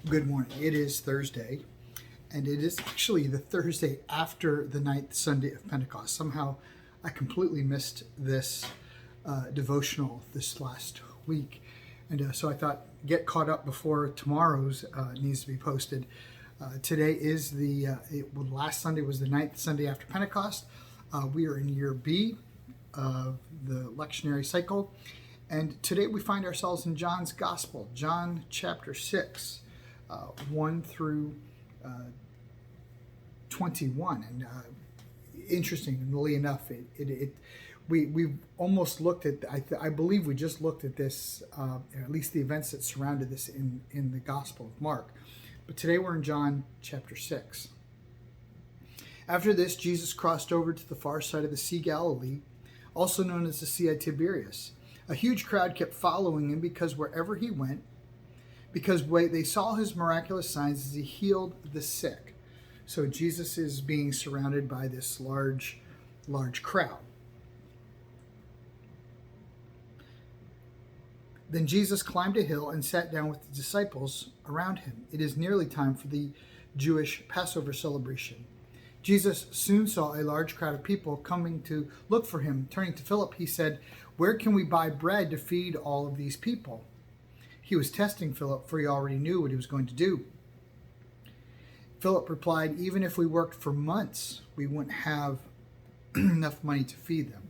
Good morning. It is Thursday, and it is actually the Thursday after the ninth Sunday of Pentecost. Somehow I completely missed this devotional this last week. And so I thought, get caught up before tomorrow's needs to be posted. Today is last Sunday was the ninth Sunday after Pentecost. We are in year B of the lectionary cycle. And today we find ourselves in John's Gospel, John chapter 6. 1 through 21, and interestingly enough, we almost looked at. I believe we just looked at this, at least the events that surrounded this in the Gospel of Mark, but today we're in John chapter 6. After this, Jesus crossed over to the far side of the Sea Galilee, also known as the Sea of Tiberias. A huge crowd kept following him because wherever he went, because they saw his miraculous signs as he healed the sick. So Jesus is being surrounded by this large crowd. Then Jesus climbed a hill and sat down with the disciples around him. It is nearly time for the Jewish Passover celebration. Jesus soon saw a large crowd of people coming to look for him. Turning to Philip, he said, "Where can we buy bread to feed all of these people?" He was testing Philip, for he already knew what he was going to do. Philip replied, "Even if we worked for months, we wouldn't have enough money to feed them."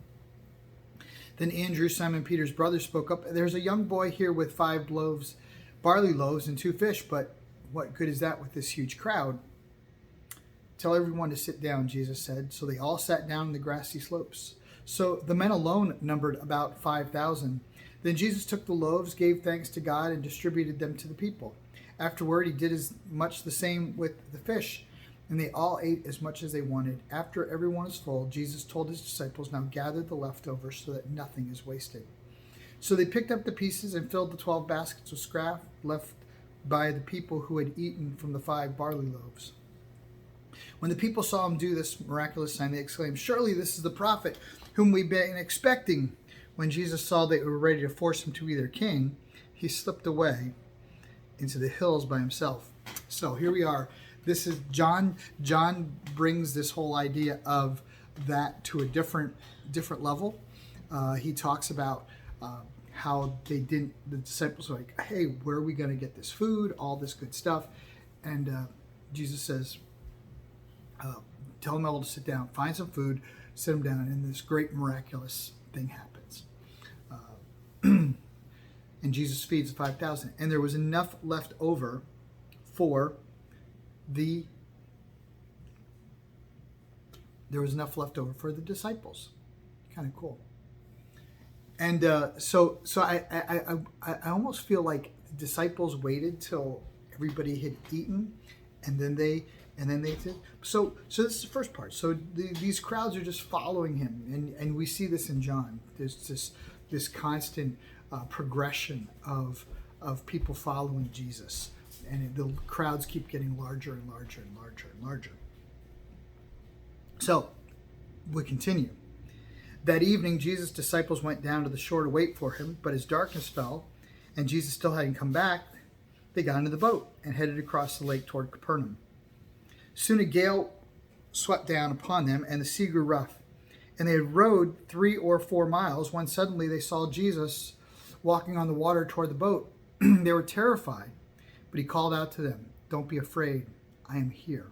Then Andrew, Simon Peter's brother, spoke up. "There's a young boy here with 5 barley loaves and 2 fish, but what good is that with this huge crowd?" "Tell everyone to sit down," Jesus said. So they all sat down on the grassy slopes. So the men alone numbered about 5,000. Then Jesus took the loaves, gave thanks to God, and distributed them to the people. Afterward, he did as much the same with the fish, and they all ate as much as they wanted. After everyone was full, Jesus told his disciples, "Now gather the leftovers so that nothing is wasted." So they picked up the pieces and filled the 12 baskets with scraps left by the people who had eaten from the 5 barley loaves. When the people saw him do this miraculous sign, they exclaimed, "Surely this is the prophet whom we've been expecting." When Jesus saw they were ready to force him to be their king, he slipped away into the hills by himself. So here we are. This is John. John brings this whole idea of that to a different level. He talks about how the disciples were like, "Hey, where are we going to get this food?" All this good stuff. And Jesus says, tell them all to sit down, find some food, sit them down, and this great miraculous thing happens. And Jesus feeds the 5,000. And there was enough left over for the disciples. Kind of cool. And so I almost feel like the disciples waited till everybody had eaten, and then they did. So this is the first part. So these crowds are just following him, and we see this in John. There's this constant progression of people following Jesus, and the crowds keep getting larger and larger and larger and larger. So we continue. That evening, Jesus' disciples went down to the shore to wait for him, but as darkness fell and Jesus still hadn't come back, they got into the boat and headed across the lake toward Capernaum. Soon a gale swept down upon them, and the sea grew rough. And they had rowed 3 or 4 miles when suddenly they saw Jesus walking on the water toward the boat. They were terrified, but he called out to them, "Don't be afraid, I am here."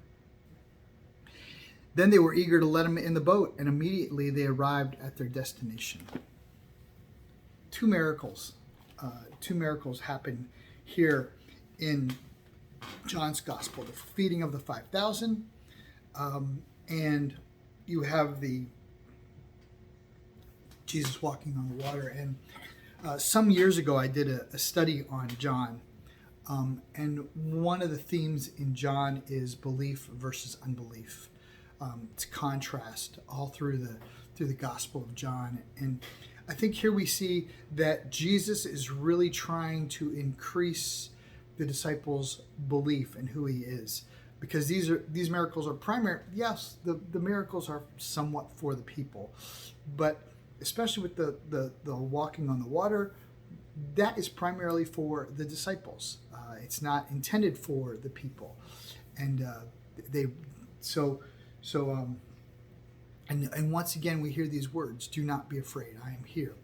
Then they were eager to let him in the boat, and immediately they arrived at their destination. 2 miracles. 2 miracles happen here in John's Gospel. The feeding of the 5,000, and you have the Jesus walking on the water. And some years ago, I did a study on John, and one of the themes in John is belief versus unbelief. It's contrast all through the Gospel of John, and I think here we see that Jesus is really trying to increase the disciples' belief in who he is, because these miracles are primary. Yes, the miracles are somewhat for the people, but especially with the walking on the water, that is primarily for the disciples. It's not intended for the people, and they so so and once again we hear these words: "Do not be afraid. I am here."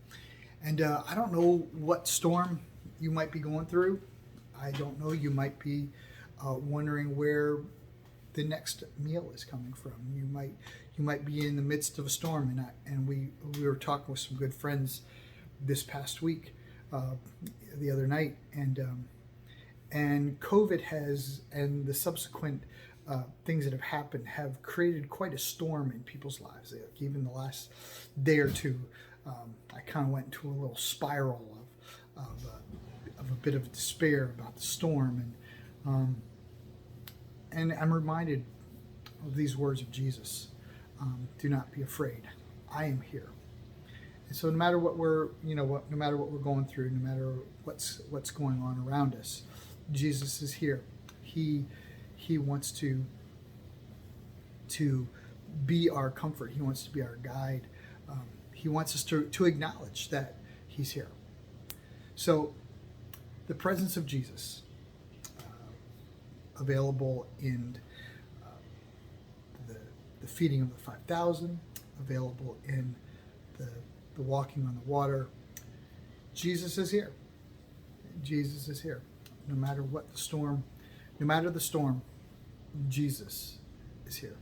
And I don't know what storm you might be going through. I don't know. You might be wondering where the next meal is coming from. You might be in the midst of a storm, and we were talking with some good friends this past week, the other night, and COVID has, and the subsequent things that have happened have created quite a storm in people's lives. Like even the last day or two, I kind of went into a little spiral of a bit of despair about the storm, and I'm reminded of these words of Jesus: "Do not be afraid. I am here." And so, no matter what we're, no matter what we're going through, no matter what's going on around us, Jesus is here. He wants to be our comfort. He wants to be our guide. He wants us to acknowledge that He's here. So, the presence of Jesus, available in the feeding of the 5,000, available in the walking on the water. Jesus is here. Jesus is here. No matter what the storm, no matter the storm, Jesus is here.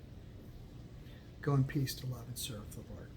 Go in peace to love and serve the Lord.